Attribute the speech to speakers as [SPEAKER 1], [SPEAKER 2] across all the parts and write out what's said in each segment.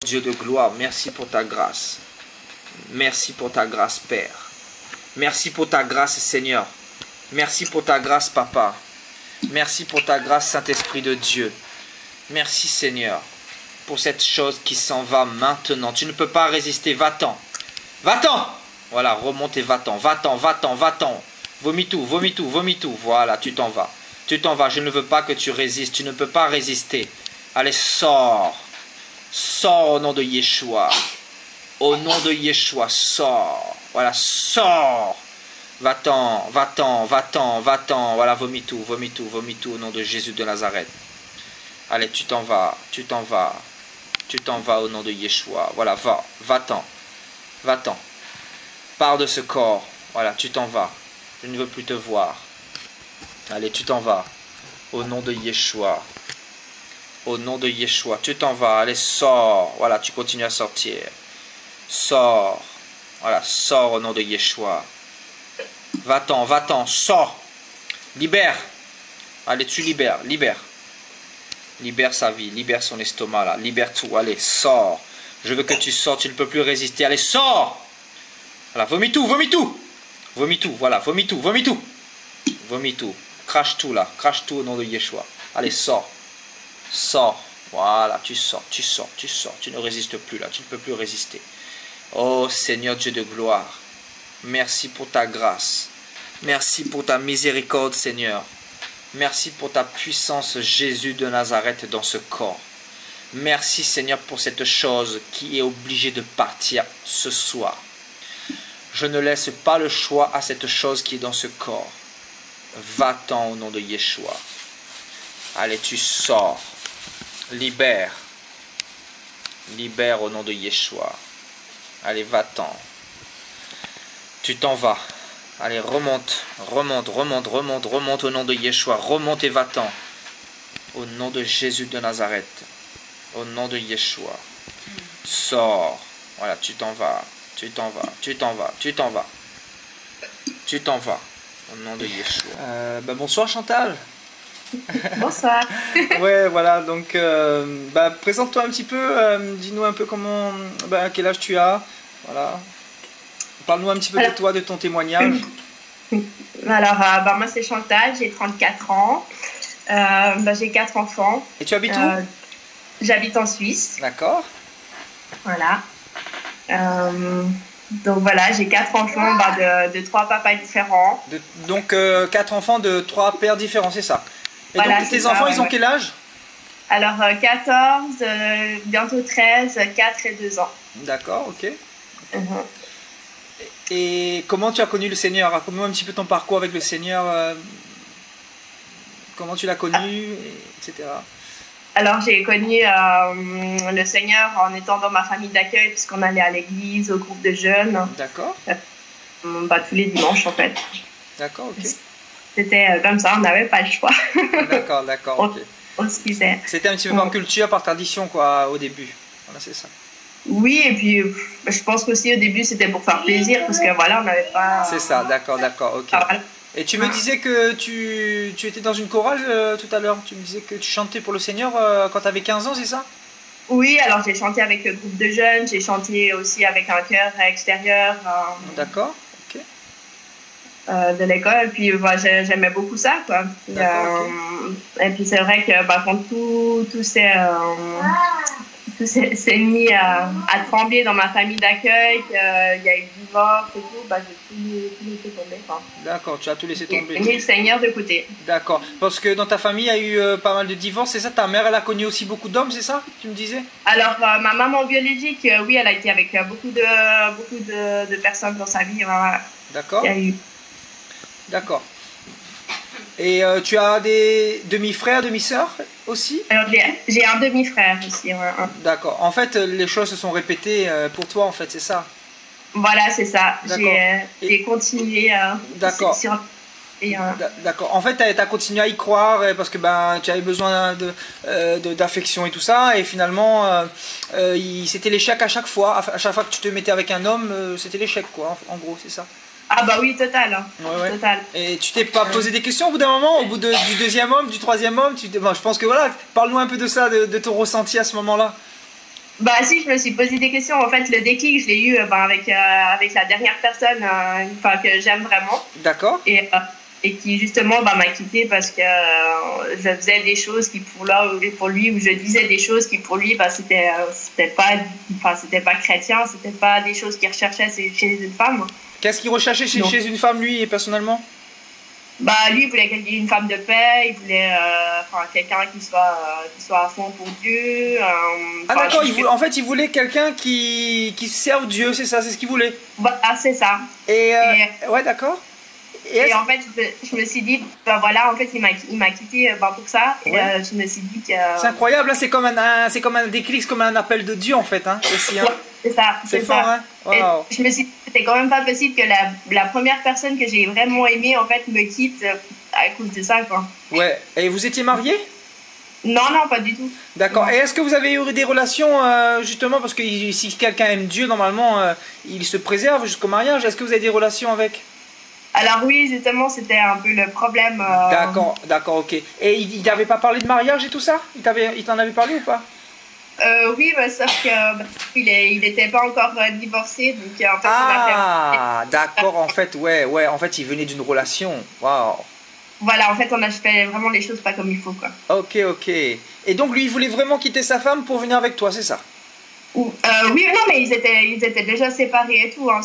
[SPEAKER 1] Dieu de gloire, merci pour ta grâce. Merci pour ta grâce, Père. Merci pour ta grâce, Seigneur. Merci pour ta grâce, Papa. Merci pour ta grâce, Saint-Esprit de Dieu. Merci, Seigneur, pour cette chose qui s'en va maintenant. Tu ne peux pas résister, va-t'en. Va-t'en. Voilà, remonte et va-t'en, va-t'en, va-t'en, va-t'en. Vomis tout, vomis tout, vomis tout. Voilà, tu t'en vas. Tu t'en vas, je ne veux pas que tu résistes. Tu ne peux pas résister. Allez, sors. Sors au nom de Yeshua. Au nom de Yeshua, sors. Voilà, sors. Va-t'en, va-t'en, va-t'en, va-t'en. Voilà, vomis tout, vomis tout, vomis tout au nom de Jésus de Nazareth. Allez, tu t'en vas, tu t'en vas. Tu t'en vas au nom de Yeshua. Voilà, va, va-t'en. Va-t'en. Pars de ce corps. Voilà, tu t'en vas. Je ne veux plus te voir. Allez, tu t'en vas. Au nom de Yeshua. Au nom de Yeshua, tu t'en vas, allez, sors. Voilà, tu continues à sortir. Sors. Voilà, sors au nom de Yeshua. Va-t'en, va-t'en, sors. Libère. Allez, tu libères, libère. Libère sa vie, libère son estomac là, libère tout. Allez, sors. Je veux que tu sors, tu ne peux plus résister. Allez, sors. Voilà, vomis tout, vomis tout. Vomis tout, voilà, vomis tout, vomis tout. Vomis tout. Crache tout là, crache tout au nom de Yeshua. Allez, sors. Sors, voilà, tu sors, tu sors, tu sors, tu ne résistes plus là, tu ne peux plus résister. Oh Seigneur Dieu de gloire, merci pour ta grâce, merci pour ta miséricorde Seigneur, merci pour ta puissance Jésus de Nazareth dans ce corps. Merci Seigneur pour cette chose qui est obligée de partir ce soir. Je ne laisse pas le choix à cette chose qui est dans ce corps. Va-t'en au nom de Yeshua. Allez, tu sors. Libère. Libère au nom de Yeshua. Allez, va-t'en. Tu t'en vas. Allez, remonte, remonte, remonte, remonte, remonte au nom de Yeshua. Remonte et va-t'en. Au nom de Jésus de Nazareth. Au nom de Yeshua. Sors. Voilà, tu t'en vas. Tu t'en vas. Tu t'en vas. Tu t'en vas. Tu t'en vas. Au nom de Yeshua. Bonsoir Chantal.
[SPEAKER 2] Bonsoir.
[SPEAKER 1] Ouais, voilà, donc présente-toi un petit peu, dis-nous un peu comment, quel âge tu as, voilà. Parle-nous un petit peu de toi, de ton témoignage.
[SPEAKER 2] Alors, moi c'est Chantal, j'ai 34 ans, j'ai 4 enfants.
[SPEAKER 1] Et tu habites où?
[SPEAKER 2] J'habite en Suisse.
[SPEAKER 1] D'accord.
[SPEAKER 2] Voilà. Donc voilà, j'ai 4 enfants de 3 papas différents.
[SPEAKER 1] Donc 4 enfants de 3 pères différents, c'est ça? Et
[SPEAKER 2] voilà,
[SPEAKER 1] donc tes enfants, ils ont quel âge?
[SPEAKER 2] Alors 14, bientôt 13, 4 et 2 ans.
[SPEAKER 1] D'accord, ok. Et comment tu as connu le Seigneur? Raconte-moi un petit peu ton parcours avec le Seigneur. Comment tu l'as connu, etc.
[SPEAKER 2] Alors j'ai connu le Seigneur en étant dans ma famille d'accueil, puisqu'on allait à l'église, au groupe de jeunes.
[SPEAKER 1] D'accord.
[SPEAKER 2] Tous les dimanches en fait.
[SPEAKER 1] D'accord, ok.
[SPEAKER 2] C'était comme ça, on n'avait pas le choix.
[SPEAKER 1] D'accord, d'accord, ok.
[SPEAKER 2] On se disait.
[SPEAKER 1] C'était un petit peu par culture, par tradition, quoi, au début. Voilà, c'est ça.
[SPEAKER 2] Oui, et puis je pense qu'aussi au début c'était pour faire plaisir, parce que voilà, on n'avait pas...
[SPEAKER 1] C'est ça, d'accord, d'accord, ok.
[SPEAKER 2] Voilà.
[SPEAKER 1] Et tu me disais que tu étais dans une chorale tout à l'heure. Tu me disais que tu chantais pour le Seigneur quand tu avais 15 ans, c'est ça?
[SPEAKER 2] Oui, alors j'ai chanté avec le groupe de jeunes, j'ai chanté aussi avec un chœur extérieur.
[SPEAKER 1] D'accord.
[SPEAKER 2] De l'école, puis j'aimais beaucoup ça, quoi. Et puis c'est vrai que quand tout s'est mis à trembler dans ma famille d'accueil, qu'il y a eu du divorce et tout, j'ai tout laissé tomber, quoi.
[SPEAKER 1] D'accord, tu as tout laissé tomber.
[SPEAKER 2] J'ai mis le Seigneur de côté.
[SPEAKER 1] D'accord, parce que dans ta famille, il y a eu pas mal de divorces, c'est ça? Ta mère, elle a connu aussi beaucoup d'hommes, c'est ça? Tu me disais?
[SPEAKER 2] Alors, ma maman biologique, oui, elle a été avec beaucoup de personnes dans sa vie.
[SPEAKER 1] D'accord.
[SPEAKER 2] Il y a eu...
[SPEAKER 1] D'accord. Et tu as des demi-frères, demi-sœurs aussi?
[SPEAKER 2] Alors, j'ai un demi-frère aussi. Ouais.
[SPEAKER 1] D'accord. En fait, les choses se sont répétées pour toi, en fait, c'est ça?
[SPEAKER 2] Voilà, c'est ça. J'ai continué.
[SPEAKER 1] D'accord. D'accord. En fait, tu as continué à y croire parce que tu avais besoin d'affection et tout ça. Et finalement, c'était l'échec à chaque fois. À chaque fois que tu te mettais avec un homme, c'était l'échec, quoi. En gros, c'est ça.
[SPEAKER 2] Ah bah oui, total.
[SPEAKER 1] Ouais.
[SPEAKER 2] Total.
[SPEAKER 1] Et tu t'es pas posé des questions au bout d'un moment, au bout du deuxième homme, du troisième homme je pense que voilà, parle-nous un peu de ça, de ton ressenti à ce moment-là.
[SPEAKER 2] Bah si, je me suis posé des questions. En fait, le déclic, je l'ai eu avec la dernière personne que j'aime vraiment.
[SPEAKER 1] D'accord.
[SPEAKER 2] Et qui justement m'a quitté parce que je faisais des choses qui pour lui, ou je disais des choses qui pour lui, c'était pas chrétien, c'était pas des choses qu'il recherchait chez une femme.
[SPEAKER 1] Qu'est-ce qu'il recherchait chez une femme, lui, personnellement?
[SPEAKER 2] Bah, lui, il voulait une femme de paix, il voulait quelqu'un qui soit à fond pour Dieu.
[SPEAKER 1] Ah d'accord, en fait, il voulait quelqu'un qui serve Dieu, c'est ça, c'est ce qu'il voulait.
[SPEAKER 2] Voilà, c'est ça.
[SPEAKER 1] Ouais, d'accord.
[SPEAKER 2] Et en fait, je me suis dit, ben voilà, en fait, il m'a quitté pour ça. Et
[SPEAKER 1] ouais.
[SPEAKER 2] je me suis dit que...
[SPEAKER 1] C'est incroyable, hein, c'est comme un déclic, c'est comme un appel de Dieu, en fait, hein, aussi. Hein.
[SPEAKER 2] C'est ça.
[SPEAKER 1] C'est fort, ça. Hein. Wow.
[SPEAKER 2] Et je me suis dit, c'était quand même pas possible que la première personne que j'ai vraiment aimée, en fait, me quitte à cause de ça, quoi.
[SPEAKER 1] Ouais. Et vous étiez mariés?
[SPEAKER 2] Non, non, pas du tout.
[SPEAKER 1] D'accord. Et est-ce que vous avez eu des relations, justement, parce que si quelqu'un aime Dieu, normalement, il se préserve jusqu'au mariage. Est-ce que vous avez des relations avec?
[SPEAKER 2] Alors oui, justement, c'était un peu le problème.
[SPEAKER 1] D'accord, ok. Et il n'avait pas parlé de mariage et tout ça? Il t'en avait parlé ou pas?
[SPEAKER 2] Oui, sauf qu'il n'était pas encore divorcé, donc en fait,
[SPEAKER 1] d'accord, en fait, ouais, en fait, il venait d'une relation. Waouh.
[SPEAKER 2] Voilà, en fait, on a fait vraiment les choses pas comme il faut, quoi.
[SPEAKER 1] Ok. Et donc, lui, il voulait vraiment quitter sa femme pour venir avec toi, c'est ça?
[SPEAKER 2] Oui, non, mais ils étaient déjà séparés et tout. Hein,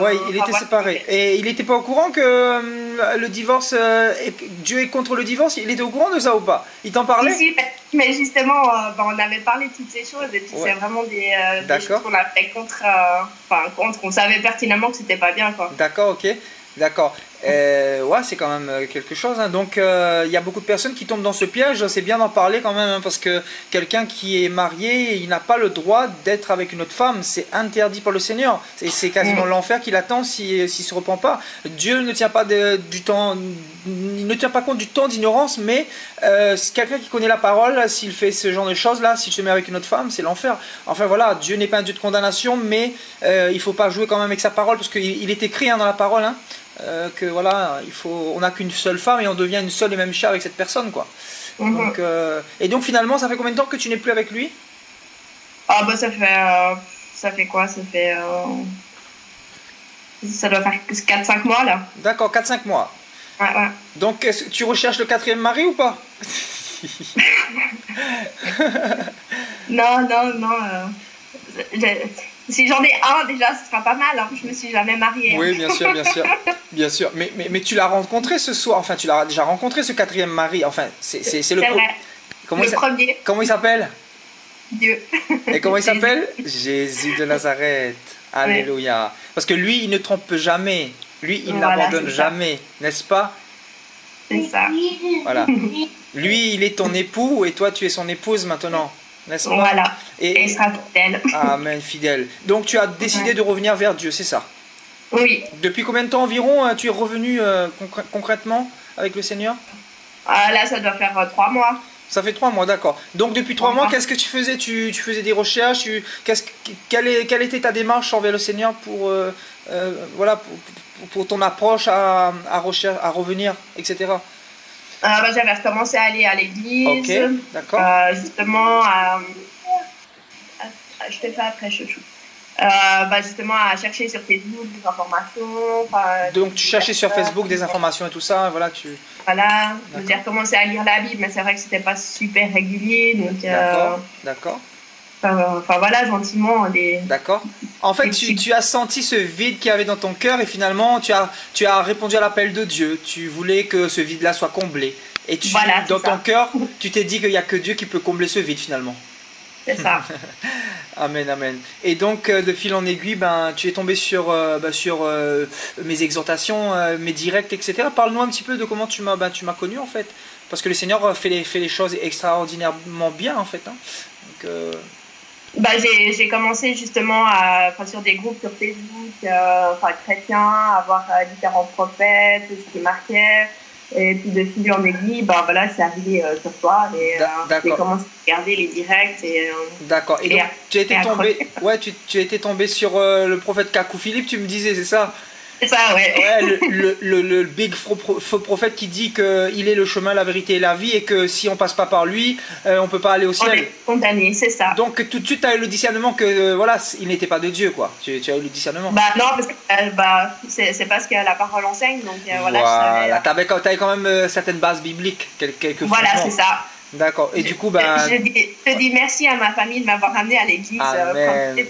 [SPEAKER 1] ouais, il était séparé. Et il n'était pas au courant que le divorce, Dieu est contre le divorce? Il était au courant de ça ou pas? Il t'en parlait?
[SPEAKER 2] Si, mais justement, on avait parlé de toutes ces choses. Et puis c'est vraiment des choses qu'on a fait contre. On savait pertinemment que c'était pas bien, quoi.
[SPEAKER 1] D'accord, ok. D'accord. Ouais, c'est quand même quelque chose. Hein. Donc, il y a beaucoup de personnes qui tombent dans ce piège. C'est bien d'en parler quand même, hein, parce que quelqu'un qui est marié, il n'a pas le droit d'être avec une autre femme. C'est interdit par le Seigneur. C'est quasiment l'enfer qui l'attend s'il ne se repent pas. Dieu ne tient pas du temps, il ne tient pas compte du temps d'ignorance, mais quelqu'un qui connaît la parole, s'il fait ce genre de choses-là, s'il se met avec une autre femme, c'est l'enfer. Enfin voilà, Dieu n'est pas un Dieu de condamnation, mais il ne faut pas jouer quand même avec sa parole, parce qu'il est écrit dans la parole, hein, que voilà, on n'a qu'une seule femme et on devient une seule et même chair avec cette personne, quoi. Donc, et donc finalement, ça fait combien de temps que tu n'es plus avec lui?
[SPEAKER 2] Ah bah ça fait quoi? Ça doit faire 4-5 mois là.
[SPEAKER 1] D'accord, 4-5 mois.
[SPEAKER 2] Ouais.
[SPEAKER 1] Donc tu recherches le 4e mari ou pas?
[SPEAKER 2] Non. Si j'en ai un déjà, ce sera pas mal. Hein. Je me suis jamais mariée.
[SPEAKER 1] Oui, bien sûr. Mais tu l'as rencontré ce soir. Enfin, tu l'as déjà rencontré, ce 4e mari. Enfin, c'est le
[SPEAKER 2] premier.
[SPEAKER 1] Comment il s'appelle?
[SPEAKER 2] Dieu.
[SPEAKER 1] Et comment il s'appelle? Jésus de Nazareth. Alléluia. Parce que lui, il ne trompe jamais. Lui, il n'abandonne jamais, n'est-ce pas?
[SPEAKER 2] C'est ça.
[SPEAKER 1] Voilà. Lui, il est ton époux et toi, tu es son épouse maintenant. N'est-ce pas?
[SPEAKER 2] Voilà. Et il sera fidèle.
[SPEAKER 1] Amen, fidèle. Donc tu as décidé de revenir vers Dieu, c'est ça?
[SPEAKER 2] Oui.
[SPEAKER 1] Depuis combien de temps environ tu es revenu concrètement avec le Seigneur?
[SPEAKER 2] Là, ça doit faire 3 mois.
[SPEAKER 1] Ça fait 3 mois, d'accord. Donc depuis 3 mois, qu'est-ce que tu faisais? Tu faisais des recherches? Quelle était ta démarche envers le Seigneur pour ton approche à revenir, etc.
[SPEAKER 2] J'avais recommencé à aller à l'église.
[SPEAKER 1] Ok, d'accord.
[SPEAKER 2] Justement, je te fais après, chouchou. Justement, à chercher sur Facebook des informations.
[SPEAKER 1] Donc, tu cherchais sur Facebook des informations et tout ça, voilà,
[SPEAKER 2] Voilà, j'ai recommencé à lire la Bible, mais c'est vrai que c'était pas super régulier, donc...
[SPEAKER 1] D'accord.
[SPEAKER 2] Enfin, voilà, gentiment...
[SPEAKER 1] D'accord. En fait, tu as senti ce vide qu'il y avait dans ton cœur et finalement, tu as répondu à l'appel de Dieu. Tu voulais que ce vide-là soit comblé. Et dans ton cœur, tu t'es dit qu'il n'y a que Dieu qui peut combler ce vide finalement.
[SPEAKER 2] C'est ça.
[SPEAKER 1] Amen, amen. Et donc, de fil en aiguille, tu es tombé sur mes exhortations, mes directs, etc. Parle-nous un petit peu de comment tu m'as connu en fait. Parce que le Seigneur fait les choses extraordinairement bien en fait. Hein. Donc,
[SPEAKER 2] j'ai commencé justement sur des groupes sur Facebook, chrétiens, à voir différents prophètes, ce qui marquait. Et puis de fil en aiguille, c'est arrivé sur toi et j'ai commencé à regarder les directs.
[SPEAKER 1] D'accord. Et donc, tu as été tombé sur le prophète Kakou Philippe, tu me disais, c'est ça?
[SPEAKER 2] C'est ça, ouais.
[SPEAKER 1] Ouais, le big faux prophète qui dit qu'il est le chemin, la vérité et la vie et que si on passe pas par lui, on peut pas aller au ciel.
[SPEAKER 2] On est condamné, c'est ça.
[SPEAKER 1] Donc tout de suite, tu as eu le discernement que voilà, il n'était pas de Dieu, quoi. Tu as eu le discernement.
[SPEAKER 2] Bah non, parce que c'est pas ce que la parole enseigne, donc voilà.
[SPEAKER 1] Voilà, tu avais quand même certaines bases bibliques, quelques
[SPEAKER 2] Voilà, c'est ça.
[SPEAKER 1] D'accord. Et du coup, ben...
[SPEAKER 2] je dis merci à ma famille de m'avoir amené à l'église.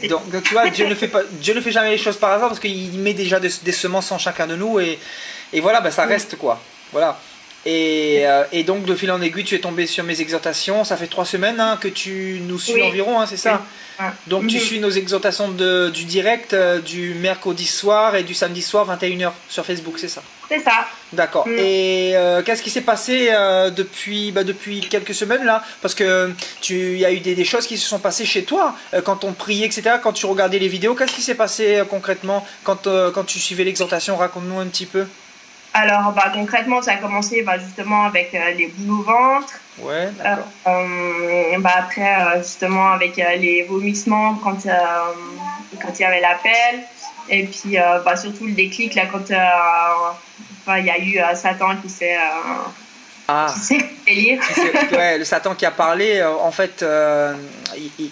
[SPEAKER 1] Donc tu vois, Dieu ne fait jamais les choses par hasard parce qu'il met déjà des semences en chacun de nous et voilà, ben, ça reste quoi. Voilà. Et donc de fil en aiguille, tu es tombé sur mes exhortations. Ça fait 3 semaines hein, que tu nous suis environ, hein, c'est ça? Donc tu suis nos exhortations du direct du mercredi soir et du samedi soir 21h sur Facebook, c'est ça?
[SPEAKER 2] C'est ça.
[SPEAKER 1] D'accord. Et qu'est-ce qui s'est passé depuis quelques semaines là? Parce que il y a eu des choses qui se sont passées chez toi quand on priait, etc. Quand tu regardais les vidéos, qu'est-ce qui s'est passé concrètement quand tu suivais l'exhortation? Raconte-nous un petit peu.
[SPEAKER 2] Alors, concrètement, ça a commencé justement avec les boules au ventre.
[SPEAKER 1] Ouais, d'accord.
[SPEAKER 2] Après, justement, avec les vomissements quand il y avait l'appel. Et puis, surtout le déclic, là, quand il y a eu Satan qui s'est délire.
[SPEAKER 1] Ouais, le Satan qui a parlé, en fait,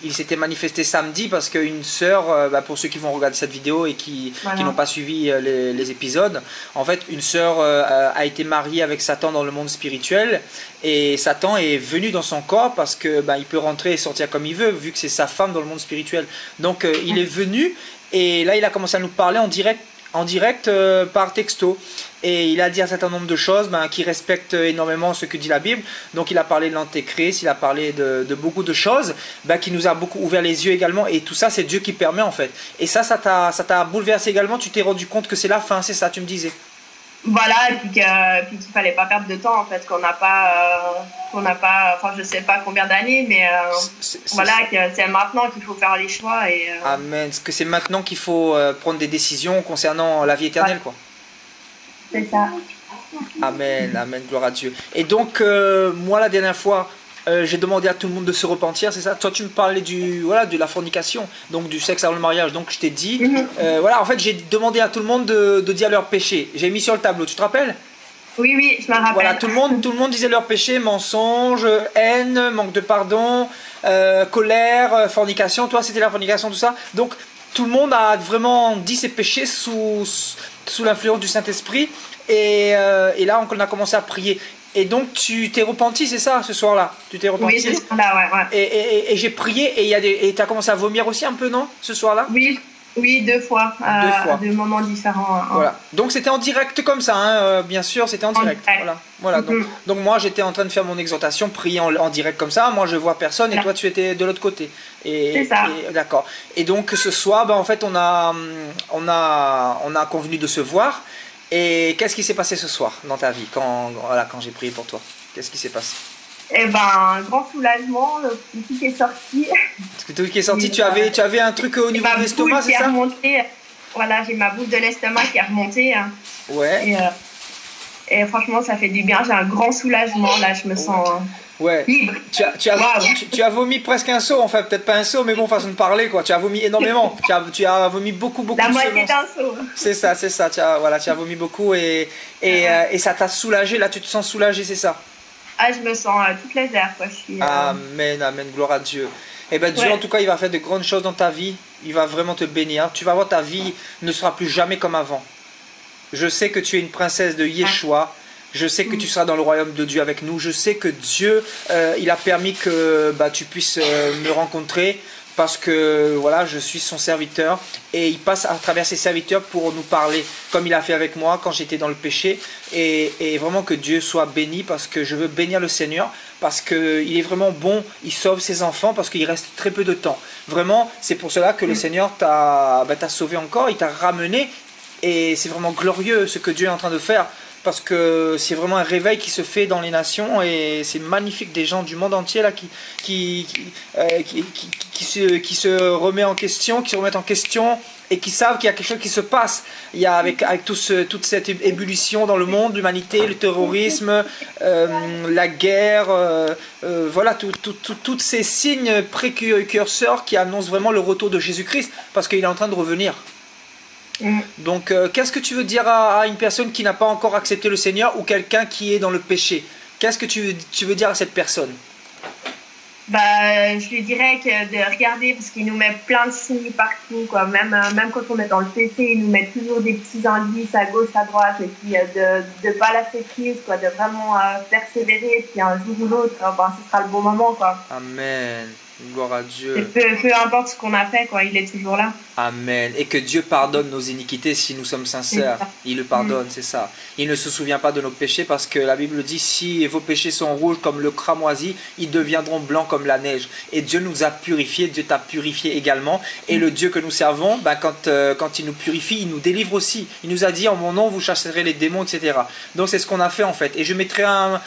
[SPEAKER 1] il s'était manifesté samedi parce qu'une sœur, pour ceux qui vont regarder cette vidéo et qui n'ont pas suivi les épisodes, en fait, une sœur a été mariée avec Satan dans le monde spirituel et Satan est venu dans son corps parce que il peut rentrer et sortir comme il veut vu que c'est sa femme dans le monde spirituel. Donc, il est venu et là, il a commencé à nous parler en direct par texto. Et il a dit un certain nombre de choses qui respectent énormément ce que dit la Bible. Donc il a parlé de l'antéchrist, il a parlé de beaucoup de choses qui nous a beaucoup ouvert les yeux également. Et tout ça, c'est Dieu qui permet en fait. Et ça t'a bouleversé également. Tu t'es rendu compte que c'est la fin, c'est ça, tu me disais.
[SPEAKER 2] Voilà, et puis qu'il fallait pas perdre de temps en fait, qu'on n'a pas, enfin je sais pas combien d'années, mais voilà, que c'est maintenant qu'il faut faire les choix.
[SPEAKER 1] Amen. Que c'est maintenant qu'il faut prendre des décisions concernant la vie éternelle, quoi.
[SPEAKER 2] C'est ça.
[SPEAKER 1] Amen, amen, gloire à Dieu. Et donc, moi, la dernière fois, j'ai demandé à tout le monde de se repentir, c'est ça? Toi, tu me parlais de la fornication, donc du sexe avant le mariage. Donc, je t'ai dit, en fait, j'ai demandé à tout le monde de dire leur péché. J'ai mis sur le tableau, tu te rappelles?
[SPEAKER 2] Oui, je me rappelle.
[SPEAKER 1] Voilà, tout le monde disait leur péché, mensonge, haine, manque de pardon, colère, fornication. Toi, c'était la fornication, tout ça. Donc, tout le monde a vraiment dit ses péchés sous l'influence du Saint-Esprit. Et là, on a commencé à prier. Et donc, tu t'es repenti, c'est ça, ce soir-là? Tu t'es repenti?
[SPEAKER 2] Oui, ce soir-là, ouais.
[SPEAKER 1] Et j'ai prié, et tu as commencé à vomir aussi un peu, non, ce soir-là?
[SPEAKER 2] Oui, 2 fois. 2 fois. 2 moments différents.
[SPEAKER 1] Voilà. Donc, c'était en direct comme ça, hein, bien sûr, c'était en direct. Voilà. Donc, moi, j'étais en train de faire mon exhortation, prier en direct comme ça. Moi, je vois personne, et toi, tu étais de l'autre côté.
[SPEAKER 2] C'est ça.
[SPEAKER 1] D'accord. Et donc, ce soir, en fait, on a convenu de se voir. Et qu'est-ce qui s'est passé ce soir dans ta vie quand j'ai prié pour toi? Qu'est-ce qui s'est passé?
[SPEAKER 2] Un grand soulagement, tout qui est sorti.
[SPEAKER 1] Tout qui est sorti, tu avais un truc au niveau de l'estomac, c'est ça?
[SPEAKER 2] Voilà, j'ai ma boule de l'estomac qui est remontée.
[SPEAKER 1] Ouais.
[SPEAKER 2] Et franchement, ça fait du bien. J'ai un grand soulagement, là, je me sens libre.
[SPEAKER 1] Tu as vomi presque un seau, enfin peut-être pas un seau, mais bon, façon de parler, quoi. Tu as vomi énormément. tu as vomi beaucoup.
[SPEAKER 2] La moitié d'un seau.
[SPEAKER 1] C'est ça. Tu as vomi beaucoup et ça t'a soulagé. Là, tu te sens soulagé, c'est ça?
[SPEAKER 2] Ah, je me sens toute légère, quoi.
[SPEAKER 1] Amen, gloire à Dieu. Et Dieu, en tout cas, il va faire de grandes choses dans ta vie. Il va vraiment te bénir. Tu vas voir, ta vie ne sera plus jamais comme avant. Je sais que tu es une princesse de Yeshua. Je sais que tu seras dans le royaume de Dieu avec nous. Je sais que Dieu, il a permis que tu puisses me rencontrer parce que voilà, je suis son serviteur et il passe à travers ses serviteurs pour nous parler comme il a fait avec moi quand j'étais dans le péché et vraiment que Dieu soit béni parce que je veux bénir le Seigneur parce qu'il est vraiment bon, il sauve ses enfants parce qu'il reste très peu de temps. Vraiment, c'est pour cela que le Seigneur t'a sauvé encore, il t'a ramené et c'est vraiment glorieux ce que Dieu est en train de faire. Parce que c'est vraiment un réveil qui se fait dans les nations et c'est magnifique, des gens du monde entier là qui se remettent en question et qui savent qu'il y a quelque chose qui se passe. Il y a avec toute cette ébullition dans le monde, l'humanité, le terrorisme, la guerre, voilà, tous ces signes précurseurs qui annoncent vraiment le retour de Jésus-Christ parce qu'il est en train de revenir. Donc, qu'est-ce que tu veux dire à une personne qui n'a pas encore accepté le Seigneur ou quelqu'un qui est dans le péché? Qu'est-ce que tu veux dire à cette personne?
[SPEAKER 2] Bah, je lui dirais que de regarder parce qu'il nous met plein de signes partout, quoi. Même quand on est dans le PC, il nous met toujours des petits indices à gauche, à droite, et puis de pas lâcher prise, quoi, de vraiment persévérer, et puis un jour ou l'autre, ben, ce sera le bon moment, quoi.
[SPEAKER 1] Amen. Gloire à Dieu.
[SPEAKER 2] Et peu importe ce qu'on a fait, quoi, il est toujours là.
[SPEAKER 1] Amen. Et que Dieu pardonne nos iniquités si nous sommes sincères. Il le pardonne, c'est ça. Il ne se souvient pas de nos péchés parce que la Bible dit si vos péchés sont rouges comme le cramoisi, ils deviendront blancs comme la neige. Et Dieu nous a purifiés, Dieu t'a purifié également. Et le Dieu que nous servons, ben, quand il nous purifie, il nous délivre aussi. Il nous a dit en mon nom, vous chasserez les démons, etc. Donc c'est ce qu'on a fait en fait. Et je mettrai un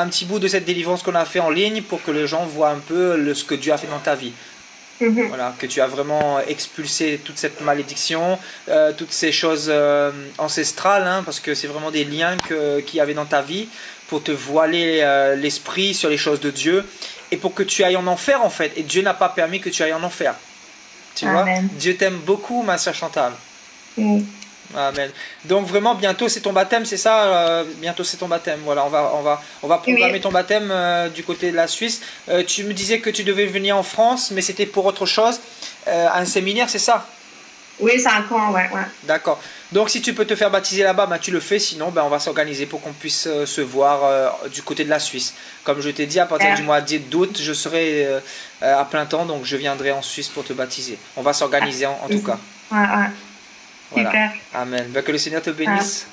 [SPEAKER 1] petit bout de cette délivrance qu'on a fait en ligne pour que les gens voient un peu ce que Dieu a fait dans ta vie. Voilà, que tu as vraiment expulsé toute cette malédiction, toutes ces choses ancestrales, hein, parce que c'est vraiment des liens qu'il y avait dans ta vie pour te voiler l'esprit sur les choses de Dieu et pour que tu ailles en enfer en fait. Et Dieu n'a pas permis que tu ailles en enfer. Tu vois, Dieu t'aime beaucoup, ma sœur Chantal. Amen. Donc vraiment bientôt c'est ton baptême, c'est ça, bientôt c'est ton baptême. Voilà, on va programmer ton baptême du côté de la Suisse. Tu me disais que tu devais venir en France, mais c'était pour autre chose, un séminaire, c'est ça?
[SPEAKER 2] Oui, c'est un camp, ouais.
[SPEAKER 1] D'accord. Donc si tu peux te faire baptiser là-bas, ben, tu le fais. Sinon, ben, on va s'organiser pour qu'on puisse se voir du côté de la Suisse. Comme je t'ai dit, à partir du mois d'août, je serai à plein temps, donc je viendrai en Suisse pour te baptiser. On va s'organiser en tout cas.
[SPEAKER 2] Ouais.
[SPEAKER 1] Voilà.
[SPEAKER 2] Super.
[SPEAKER 1] Amen. Ben, que le Seigneur te bénisse.